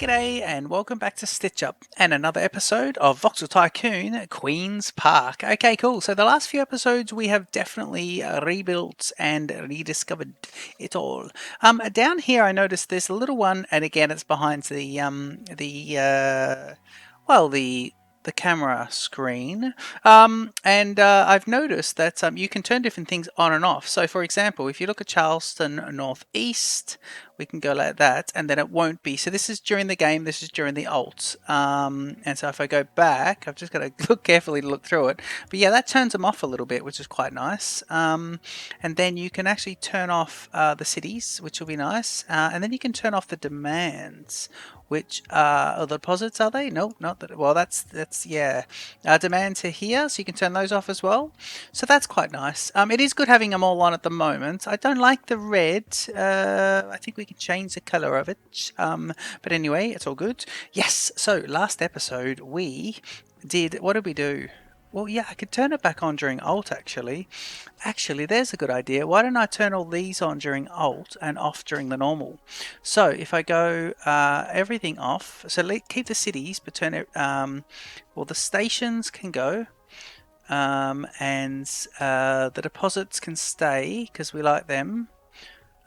G'day and welcome back to Stitch Up and another episode of Voxel Tycoon Queen's Park. Okay, cool. So the last few episodes we have definitely rebuilt and rediscovered it all. Down here I noticed there's a little one, and again it's behind the camera screen, and I've noticed that you can turn different things on and off. So for example, if you look at Charleston Northeast, we can go like that, and then it won't be. So this is during the game, this is during the alt. And so if I go back, I've just got to look carefully to look through it. But yeah, that turns them off a little bit, which is quite nice. And then you can actually turn off the cities, which will be nice. And then you can turn off the demands, which are the deposits, are they? No, not that. Well, that's yeah. Demands are here, so you can turn those off as well. So that's quite nice. It is good having them all on at the moment. I don't like the red. I think we can change the color of it. But anyway, it's all good. Yes. So last episode we did. What did we do? Well, yeah, I could turn it back on during Alt, actually. Actually, there's a good idea. Why don't I turn all these on during Alt and off during the normal? So if I go everything off, so keep the cities, but turn it, well, the stations can go, and the deposits can stay, because we like them.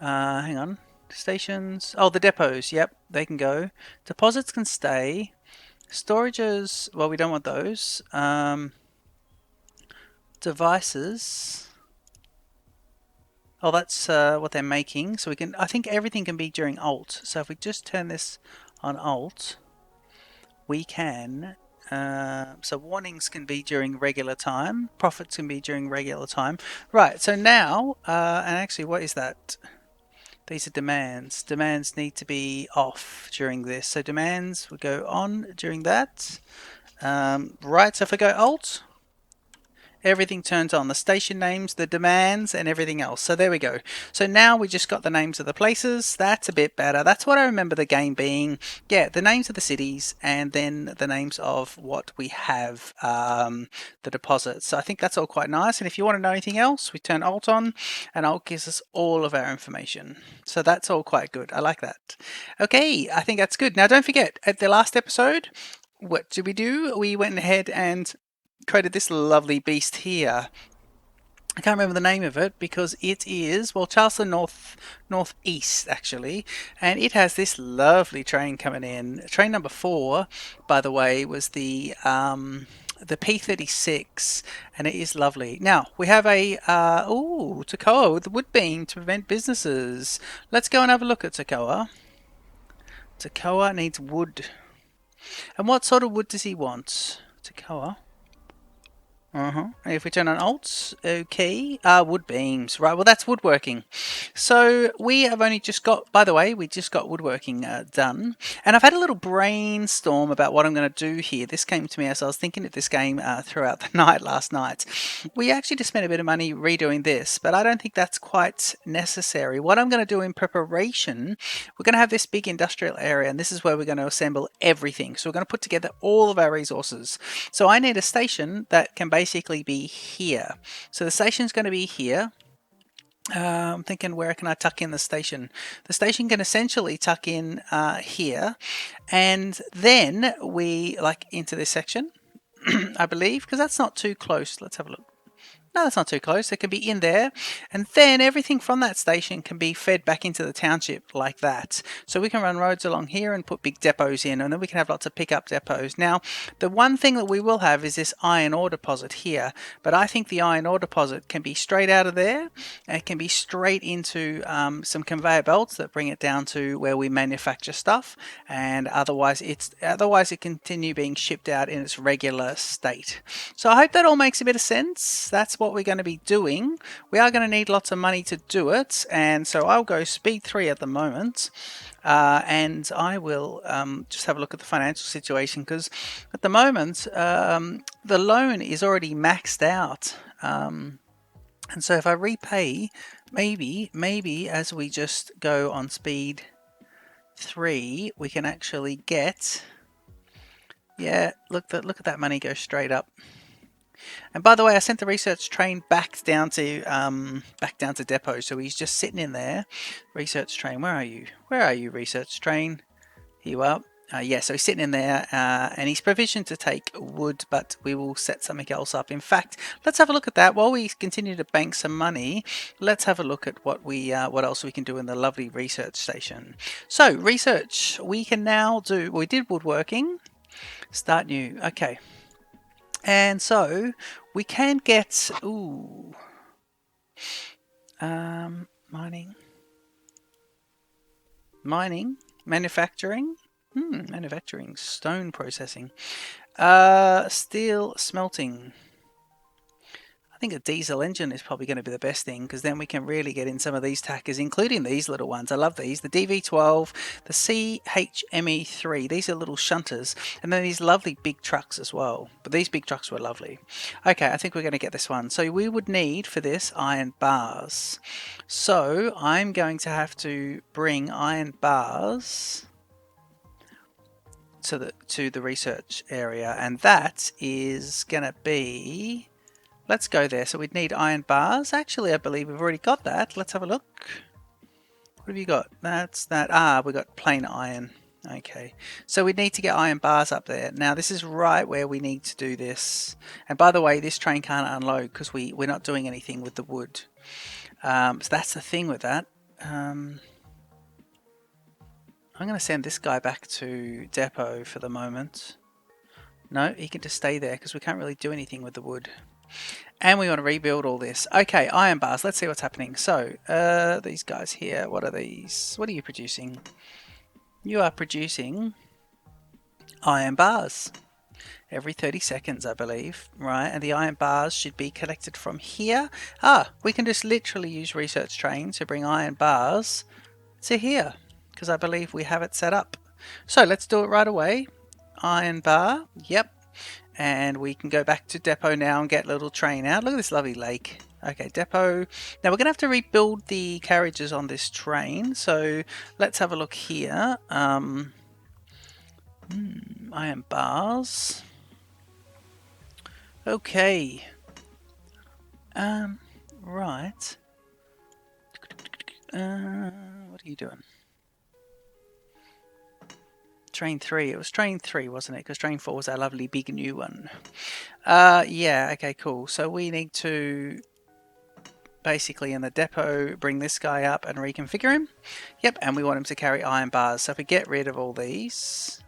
Hang on. Stations, oh, the depots, yep, they can go. Deposits can stay. Storages, well, we don't want those. Devices, oh, that's what they're making, so we can, I think everything can be during Alt. So if we just turn this on Alt, we can, so warnings can be during regular time, profits can be during regular time. Right, so now, and actually what is that? These are demands. Demands need to be off during this, so demands will go on during that. Right, so if I go Alt, everything turns on, the station names, the demands, and everything else. So there we go. So now we just got the names of the places. That's a bit better. That's what I remember the game being. Yeah, the names of the cities, and then the names of what we have, the deposits. So I think that's all quite nice. And if you want to know anything else, we turn Alt on, and Alt gives us all of our information. So that's all quite good. I like that. Okay, I think that's good. Now don't forget, at the last episode, what did we do? We went ahead and created this lovely beast here. I can't remember the name of it because it is, well, Charleston Northeast actually, and it has this lovely train coming in. Train number 4, by the way, was the P36, and it is lovely. Now we have a Toccoa with the wood beam to prevent businesses. Let's go and have a look at Toccoa. Toccoa needs wood, and what sort of wood does he want? Toccoa. If we turn on Alt, okay, wood beams, right, well that's woodworking. So we have only just got, by the way, we just got woodworking done, and I've had a little brainstorm about what I'm going to do here. This came to me as I was thinking of this game throughout the night last night. We actually just spent a bit of money redoing this, but I don't think that's quite necessary. What I'm going to do in preparation, we're going to have this big industrial area, and this is where we're going to assemble everything. So we're going to put together all of our resources. So I need a station that can basically be here. So the station's going to be here. I'm thinking, where can I tuck in the station? The station can essentially tuck in here, and then we into this section, I believe, because that's not too close. Let's have a look. No, that's not too close. It can be in there, and then everything from that station can be fed back into the township like that. So we can run roads along here and put big depots in, and then we can have lots of pickup depots. Now, the one thing that we will have is this iron ore deposit here, but I think the iron ore deposit can be straight out of there, and it can be straight into some conveyor belts that bring it down to where we manufacture stuff, and otherwise it continue being shipped out in its regular state. So I hope that all makes a bit of sense. That's what we're going to be doing. We are going to need lots of money to do it, and so I'll go speed 3 at the moment, and I will just have a look at the financial situation, because at the moment the loan is already maxed out, and so if I repay, maybe as we just go on speed 3, we can actually get, yeah, look at that money go straight up. And by the way, I sent the research train back down to depot, so he's just sitting in there. Research train, where are you? Where are you, research train? Here you are. Yeah, so he's sitting in there and he's provisioned to take wood, but we will set something else up. In fact, let's have a look at that. While we continue to bank some money, let's have a look at what else we can do in the lovely research station. So, research, we can now do, we did woodworking, start new, okay. And so, we can get, mining, manufacturing, manufacturing, stone processing, steel smelting. I think a diesel engine is probably going to be the best thing, because then we can really get in some of these tackers, including these little ones. I love these. The DV12, the CHME3. These are little shunters. And then these lovely big trucks as well. But these big trucks were lovely. Okay, I think we're going to get this one. So we would need for this iron bars. So I'm going to have to bring iron bars to the research area. And that is going to be... Let's go there. So we'd need iron bars. Actually, I believe we've already got that. Let's have a look. What have you got? That's that. We've got plain iron. Okay. So we need to get iron bars up there. Now, this is right where we need to do this. And by the way, this train can't unload because we're not doing anything with the wood. So that's the thing with that. I'm going to send this guy back to depot for the moment. No, he can just stay there because we can't really do anything with the wood. And we want to rebuild all this. Okay, iron bars. Let's see what's happening. So, these guys here, what are these? What are you producing? You are producing iron bars every 30 seconds, I believe. Right, and the iron bars should be collected from here. We can just literally use research train to bring iron bars to here, because I believe we have it set up. So, let's do it right away. Iron bar. Yep. And we can go back to depot now and get a little train out. Look at this lovely lake. Okay, depot. Now we're going to have to rebuild the carriages on this train. So let's have a look here. Iron bars. Okay. Right. What are you doing? Train 3. It was train 3, wasn't it? Because train 4 was our lovely big new one. Yeah, okay, cool. So we need to basically in the depot bring this guy up and reconfigure him. Yep, and we want him to carry iron bars. So if we get rid of all these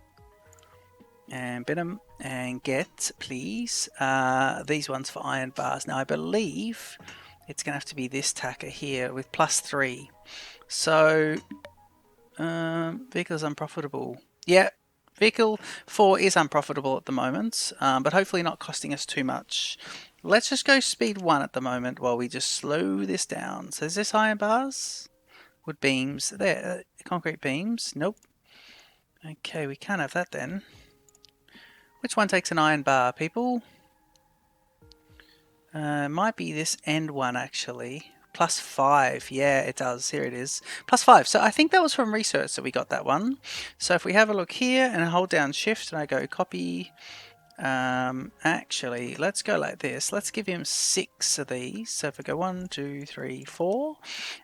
and bin them and get, please, these ones for iron bars. Now I believe it's going to have to be this tacker here with +3. So vehicles unprofitable. Yeah, vehicle 4 is unprofitable at the moment, but hopefully not costing us too much. Let's just go speed 1 at the moment while we just slow this down. So is this iron bars? Wood beams. There, concrete beams. Nope. Okay, we can't have that then. Which one takes an iron bar, people? Might be this end one, actually. +5, yeah, it does. Here it is. +5. So I think that was from research that we got that one. So if we have a look here and hold down shift and I go copy, actually, let's go like this. Let's give him 6 of these. So if I go 1, 2, 3, 4,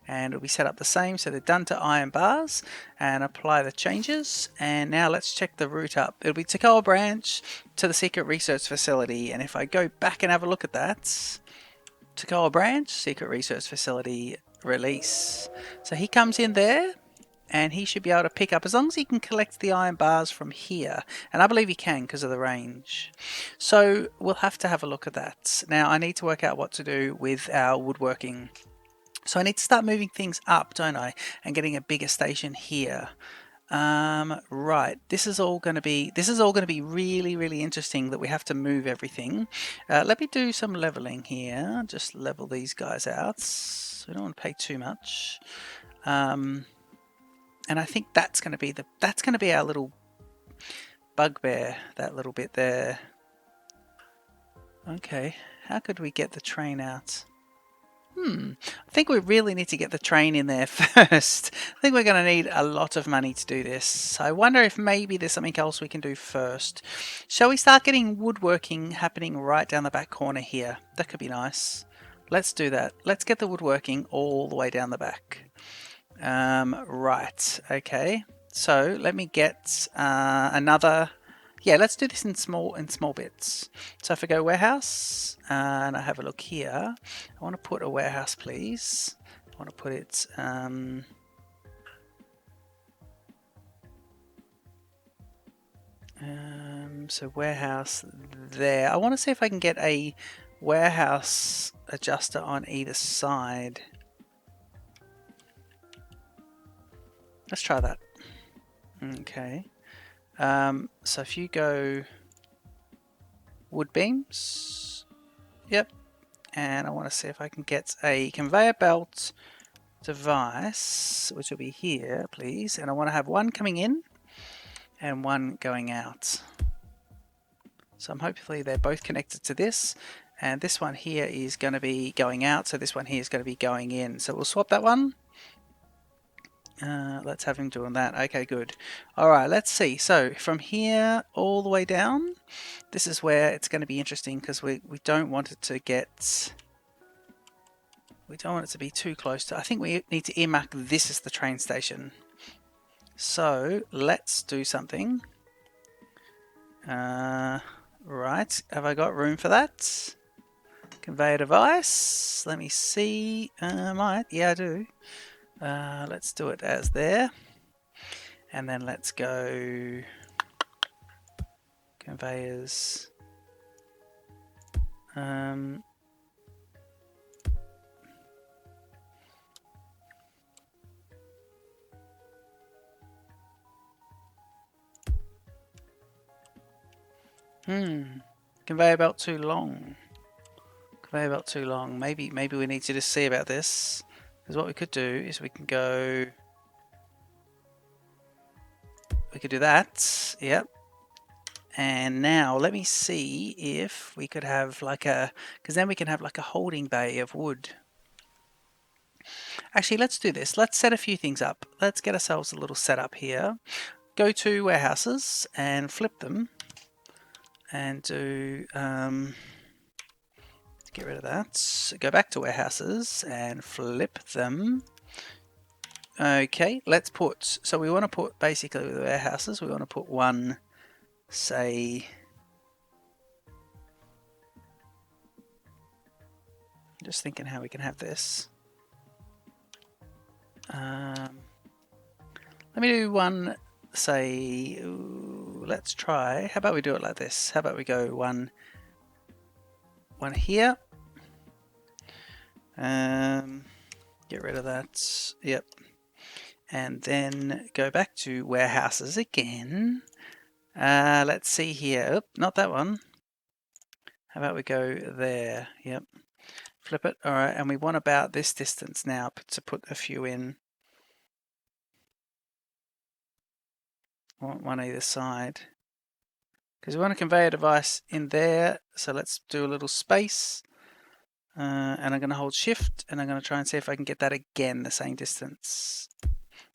and it'll be set up the same. So they're done to iron bars, and apply the changes. And now let's check the route up. It'll be Toccoa branch to the secret research facility. And if I go back and have a look at that, Toccoa branch, secret research facility, release. So he comes in there and he should be able to pick up, as long as he can collect the iron bars from here. And I believe he can because of the range. So we'll have to have a look at that. Now I need to work out what to do with our woodworking. So I need to start moving things up, don't I? And getting a bigger station here. Right, this is all going to be really, really interesting, that we have to move everything. Let me do some leveling here. Just level these guys out. So we don't want to pay too much. And I think that's going to be our little bugbear, that little bit there. Okay, how could we get the train out? I think we really need to get the train in there first. I think we're going to need a lot of money to do this. I wonder if maybe there's something else we can do first. Shall we start getting woodworking happening right down the back corner here? That could be nice. Let's do that. Let's get the woodworking all the way down the back. Right, okay. So let me get another. Yeah, let's do this in small bits. So if I go warehouse and I have a look here, I want to put a warehouse, please. I want to put it. So warehouse there. I want to see if I can get a warehouse adjuster on either side. Let's try that. Okay. So if you go wood beams, yep. And I want to see if I can get a conveyor belt device, which will be here, please. And I want to have one coming in and one going out. So I'm hopefully they're both connected to this. And this one here is going to be going out, so this one here is going to be going in. So we'll swap that one. Let's have him doing that. Okay, good. All right, let's see. So from here all the way down, this is where it's going to be interesting because we don't want it to get... We don't want it to be too close to... I think we need to earmark this as the train station. So let's do something. Right, have I got room for that? Conveyor device. Let me see. Might. Yeah, I do. Let's do it as there. And then let's go conveyors. Conveyor belt too long. Conveyor belt too long. Maybe we need to just see about this. Because what we could do is we can go... We could do that. Yep. And now let me see if we could have like a... Because then we can have like a holding bay of wood. Actually, let's do this. Let's set a few things up. Let's get ourselves a little setup here. Go to warehouses and flip them. And do... get rid of that. Go back to warehouses and flip them. Okay, let's put... So we want to put, basically with the warehouses, we want to put one, say... Just thinking how we can have this. Let me do one, say... Ooh, let's try... How about we do it like this? How about we go one here. Get rid of that. Yep. And then go back to warehouses again. Let's see here. Oop, not that one. How about we go there? Yep. Flip it. All right. And we want about this distance now to put a few in. One either side. Because we want to convey a device in there. So let's do a little space. And I'm going to hold shift and I'm going to try and see if I can get that again, the same distance.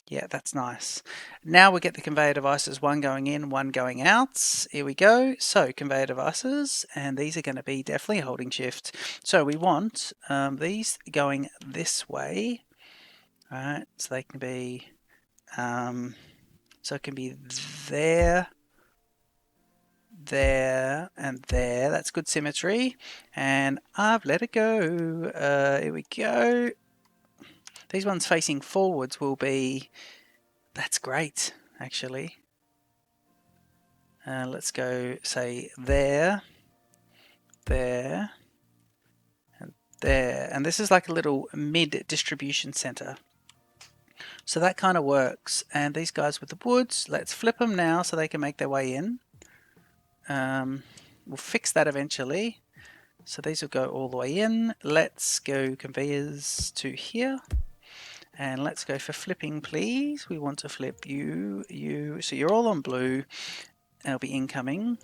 Yeah, that's nice. Now we get the conveyor devices, one going in, one going out. Here we go. So conveyor devices, and these are going to be definitely holding shift. So we want these going this way. All right, so they can be, so it can be there, there, and there. That's good symmetry. And I've let it go. Here we go. These ones facing forwards will be... That's great, actually. Let's go, say, there, there, and there. And this is like a little mid-distribution center. So that kind of works. And these guys with the woods, let's flip them now so they can make their way in. We'll fix that eventually. So these will go all the way in. Let's go conveyors to here. And let's go for flipping, please. We want to flip you, you. So you're all on blue. They'll be incoming.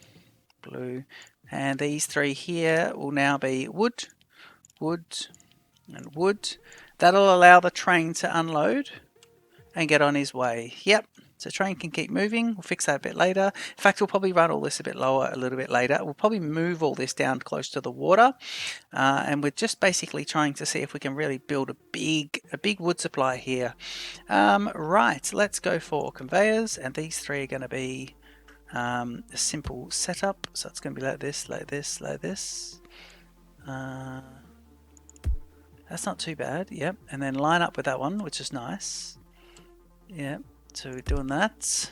Blue. And these three here will now be wood, wood, and wood. That'll allow the train to unload and get on his way. Yep. So train can keep moving. We'll fix that a bit later. In fact, we'll probably run all this a bit lower a little bit later. We'll probably move all this down close to the water. And we're just basically trying to see if we can really build a big wood supply here. Right, let's go for conveyors, and these three are going to be a simple setup. So it's going to be like this, like this, like this. That's not too bad. Yep, and then line up with that one, which is nice. Yep, so we're doing that.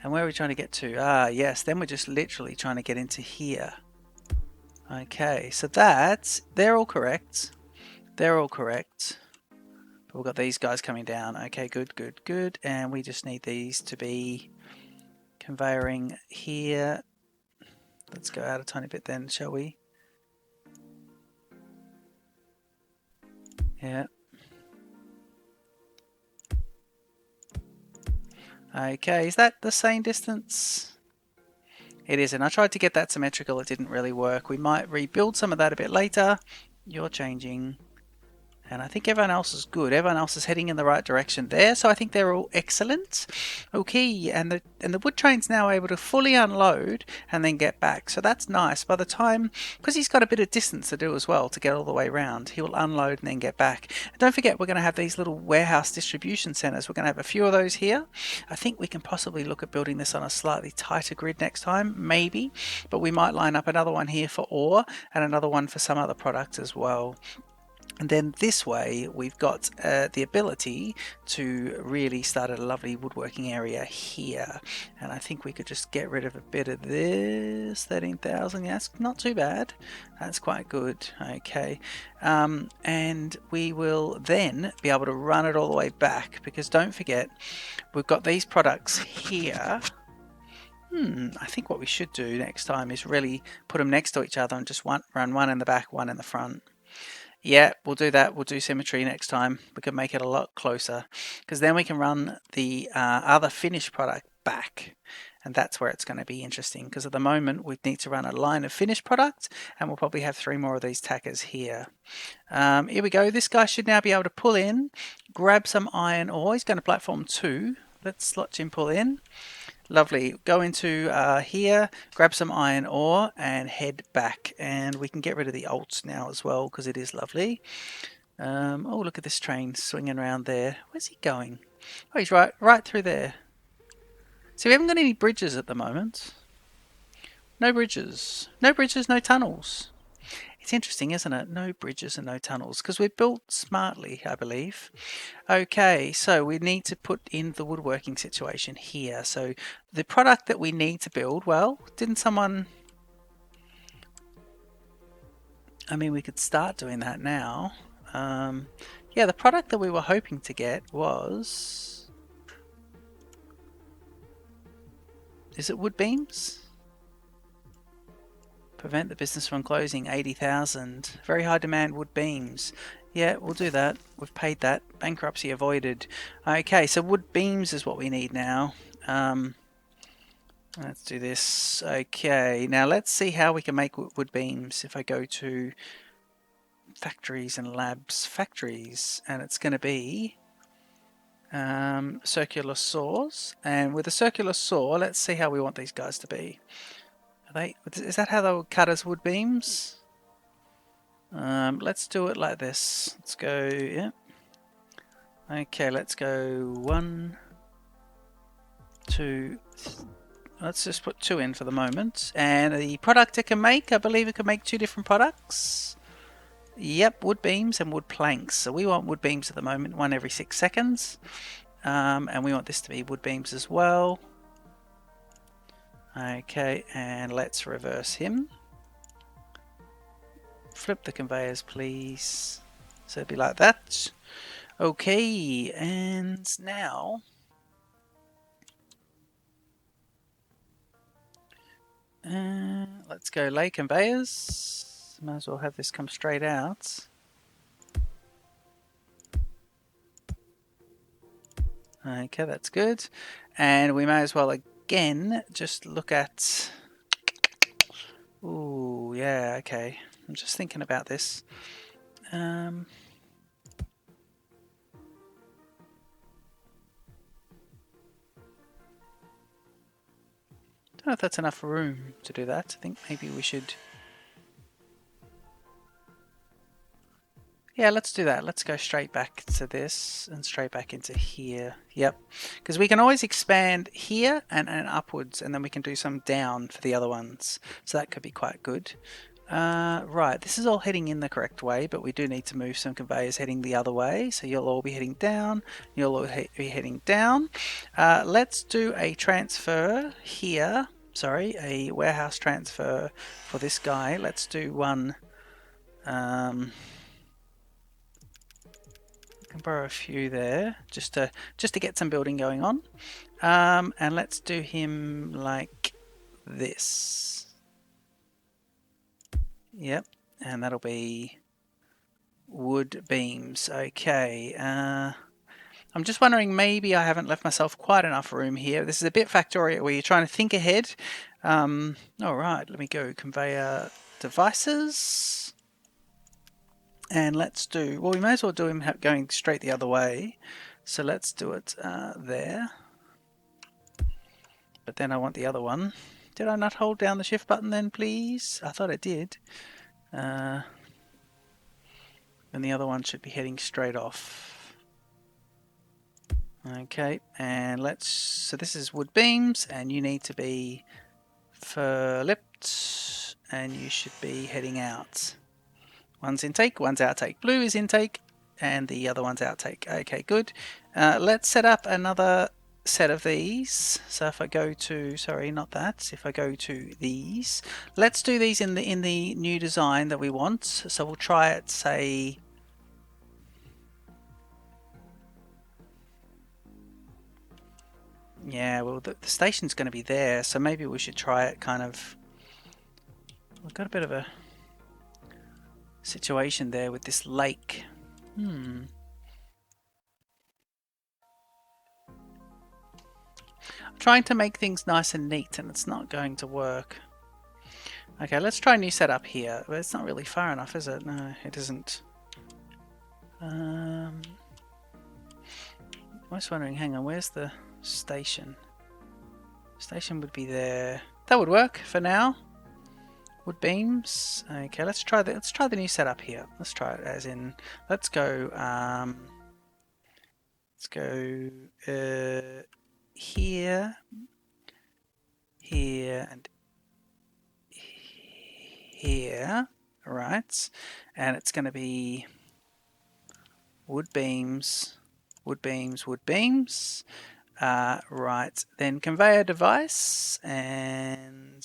And where are we trying to get to? Yes, then we're just literally trying to get into here. Okay, so they're all correct. They're all correct. But we've got these guys coming down. Okay, good, good, good. And we just need these to be conveying here. Let's go out a tiny bit then, shall we? Yeah. Okay, is that the same distance? It isn't. I tried to get that symmetrical. It didn't really work. We might rebuild some of that a bit later. You're changing. And I think everyone else is good. Everyone else is heading in the right direction there. So I think they're all excellent. Okay, and the wood train's now able to fully unload and then get back. So that's nice. By the time, because he's got a bit of distance to do as well to get all the way around, he'll unload and then get back. And don't forget, we're going to have these little warehouse distribution centers. We're going to have a few of those here. I think we can possibly look at building this on a slightly tighter grid next time, maybe. But we might line up another one here for ore and another one for some other products as well. And then this way we've got the ability to really start a lovely woodworking area here. And I think we could just get rid of a bit of this. 13,000, yeah, that's not too bad. That's quite good. Okay. And we will then be able to run it all the way back, because don't forget, we've got these products here. I think what we should do next time is really put them next to each other and just run one in the back, one in the front. Yeah, we'll do that. We'll do symmetry next time. We can make it a lot closer, because then we can run the other finished product back. And that's where it's going to be interesting, because at the moment we need to run a line of finished product, and we'll probably have 3 more of these tackers here. Here we go. This guy should now be able to pull in, grab some iron ore. He's going to platform 2. Let's watch him pull in. Lovely. Go into here, grab some iron ore and head back. And we can get rid of the alts now as well, because it is lovely. Oh, look at this train swinging around there. Where's he going? Oh, he's right through there. So we haven't got any bridges at the moment. No bridges. No bridges, no tunnels. It's interesting, isn't it? No bridges and no tunnels, because we're built smartly, I believe. Okay, so we need to put in the woodworking situation here. So the product that we need to build, well, didn't someone... I mean, we could start doing that now. Yeah, the product that we were hoping to get was... Is it wood beams? Prevent the business from closing, 80,000. Very high demand wood beams. Yeah, we'll do that. We've paid that. Bankruptcy avoided. Okay, so wood beams is what we need now. Let's do this. Okay, now let's see how we can make wood beams. If I go to factories and labs, factories, and it's going to be circular saws. And with a circular saw, let's see how we want these guys to be. Is that how they would cut as wood beams? Let's do it like this. Let's go, yeah. Okay, let's go 1, 2, let's just put 2 in for the moment. And the product it can make, I believe it can make 2 different products. Yep, wood beams and wood planks. So we want wood beams at the moment, 1 every 6 seconds. And we want this to be wood beams as well. Okay, and let's reverse him. Flip the conveyors, please. So it'd be like that. Okay, and now let's go lay conveyors. Might as well have this come straight out. Okay, that's good. And we may as well again just look at... Ooh, yeah, okay. I'm just thinking about this. don't know if that's enough room to do that. I think maybe we should... Yeah, let's do that. Let's go straight back to this and straight back into here. Yep. Because we can always expand here and upwards, and then we can do some down for the other ones. So that could be quite good. Right, this is all heading in the correct way, but we do need to move some conveyors heading the other way. So you'll all be heading down, you'll all be heading down. Let's do a transfer here. Sorry, a warehouse transfer for this guy. Let's do one... can borrow a few there just to get some building going on, and let's do him like this. Yep, and that'll be wood beams. Okay, I'm just wondering, maybe I haven't left myself quite enough room here. This is a bit factorial where you're trying to think ahead. All right, let me go conveyor devices. And let's do, well, we may as well do him going straight the other way. So let's do it there. But then I want the other one. Did I not hold down the shift button then, please? I thought I did. And the other one should be heading straight off. Okay, and let's, so this is wood beams, and you need to be flipped, and you should be heading out. One's intake, one's outtake. Blue is intake, and the other one's outtake. Okay, good. Let's set up another set of these. So if I go to, sorry, not that. If I go to these, let's do these in the new design that we want. So we'll try it, say, yeah. Well, the station's going to be there, so maybe we should try it kind of. We've got a bit of a situation there with this lake. I'm trying to make things nice and neat, and it's not going to work. Okay, let's try a new setup here. But it's not really far enough, is it? No, it isn't. I'm just wondering, hang on, where's the station? Station would be there. That would work for now. Wood beams. Okay, let's try the new setup here. Let's try it as in, let's go here, here, and here. Right, and it's going to be wood beams, wood beams, wood beams. Right, then conveyor device and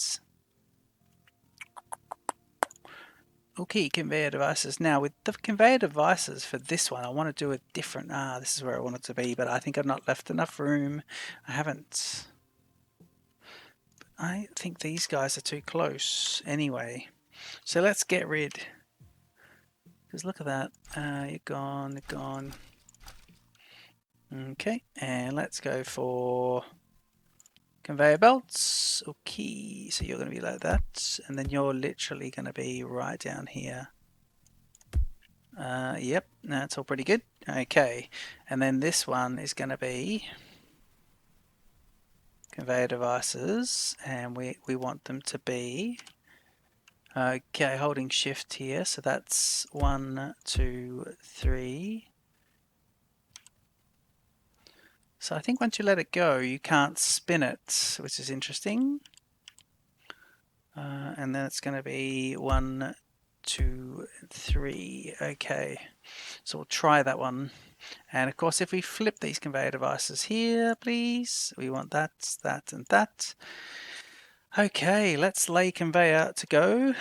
okay, conveyor devices. Now with the conveyor devices for this one, I want to do a different, this is where I want it to be, but I think I've not left enough room. I haven't. I think these guys are too close anyway. So let's get rid, because look at that. You're gone, you're gone. Okay, and let's go for conveyor belts. Okay, so you're going to be like that, and then you're literally going to be right down here. Yep, that's all pretty good. Okay, and then this one is going to be conveyor devices, and we want them to be, okay, holding shift here, so that's 1, 2, 3. So I think once you let it go, you can't spin it, which is interesting. And then it's going to be 1, 2, 3. Okay, so we'll try that one. And of course, if we flip these conveyor devices here, please, we want that, that, and that. Okay, let's lay conveyor to go.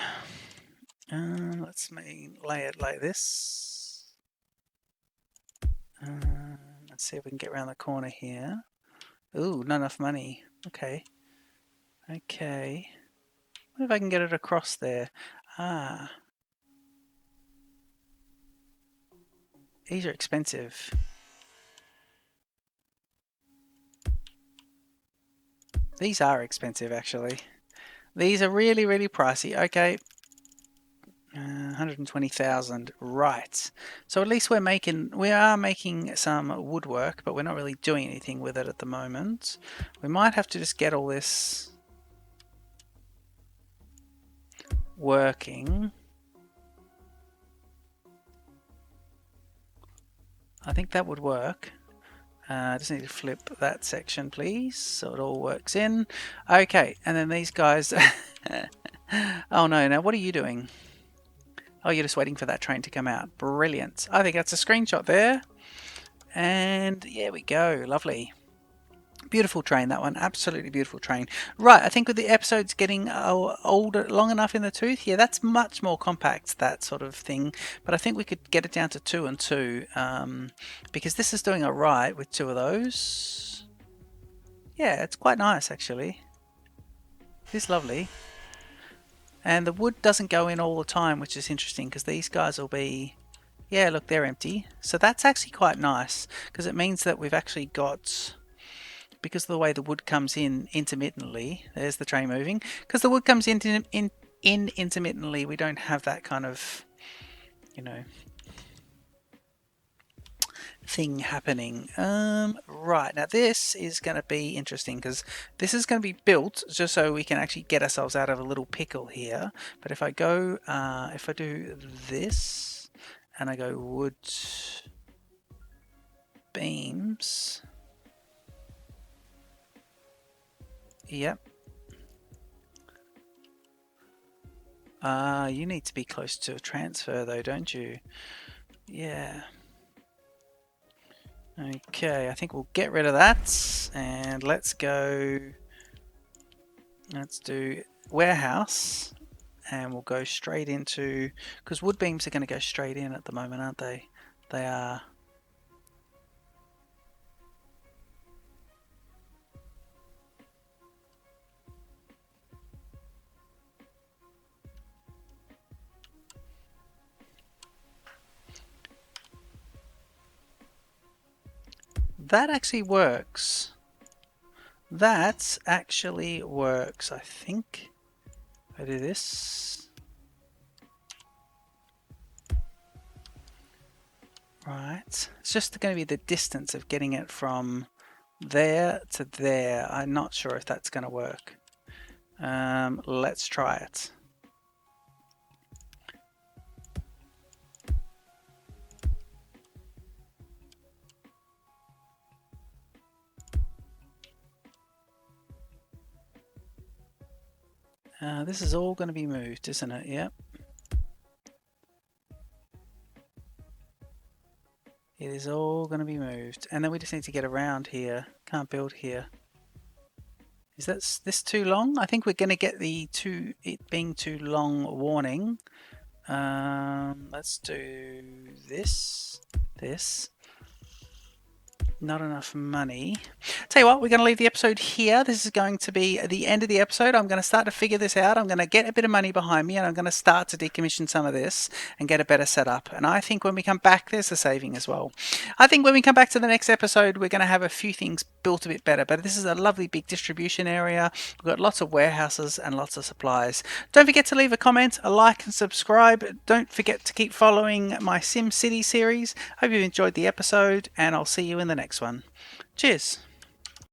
Let's lay it like this. Let's see if we can get around the corner here. Ooh, not enough money. Okay. Okay. What if I can get it across there? These are expensive. These are expensive, actually. These are really, really pricey. Okay. 120,000. Right. So at least we are making some woodwork, but we're not really doing anything with it at the moment. We might have to just get all this working. I think that would work. I just need to flip that section, please, so it all works in. Okay, and then these guys... Oh no, now what are you doing? Oh, you're just waiting for that train to come out. Brilliant. I think that's a screenshot there. And there we go. Lovely. Beautiful train, that one. Absolutely beautiful train. Right, I think with the episodes getting older, long enough in the tooth, yeah, that's much more compact, that sort of thing. But I think we could get it down to 2 and 2, because this is doing alright with 2 of those. Yeah, it's quite nice, actually. It's lovely. And the wood doesn't go in all the time, which is interesting, because these guys will be... Yeah, look, they're empty. So that's actually quite nice, because it means that we've actually got... Because of the way the wood comes in intermittently, there's the train moving. Because the wood comes in intermittently, we don't have that kind of, you know, thing happening. Right, now this is going to be interesting because this is going to be built just so we can actually get ourselves out of a little pickle here. But if I go, if I do this and I go wood beams... Yep. You need to be close to a transfer though, don't you? Yeah. Okay, I think we'll get rid of that and let's go... Let's do warehouse and we'll go straight into... Because wood beams are going to go straight in at the moment, aren't they? They are... That actually works. That actually works, I think. I do this. Right. It's just going to be the distance of getting it from there to there. I'm not sure if that's going to work. Let's try it. This is all going to be moved, isn't it? Yep. It is all going to be moved. And then we just need to get around here. Can't build here. Is this too long? I think we're going to get the it being too long warning. Let's do this. Not enough money. Tell you what, we're going to leave the episode here. This is going to be the end of the episode. I'm going to start to figure this out. I'm going to get a bit of money behind me and I'm going to start to decommission some of this and get a better setup. And I think when we come back, there's a saving as well. I think when we come back to the next episode, we're going to have a few things built a bit better. But this is a lovely big distribution area. We've got lots of warehouses and lots of supplies. Don't forget to leave a comment, a like and subscribe. Don't forget to keep following my SimCity series. Hope you've enjoyed the episode and I'll see you in the next one. Cheers.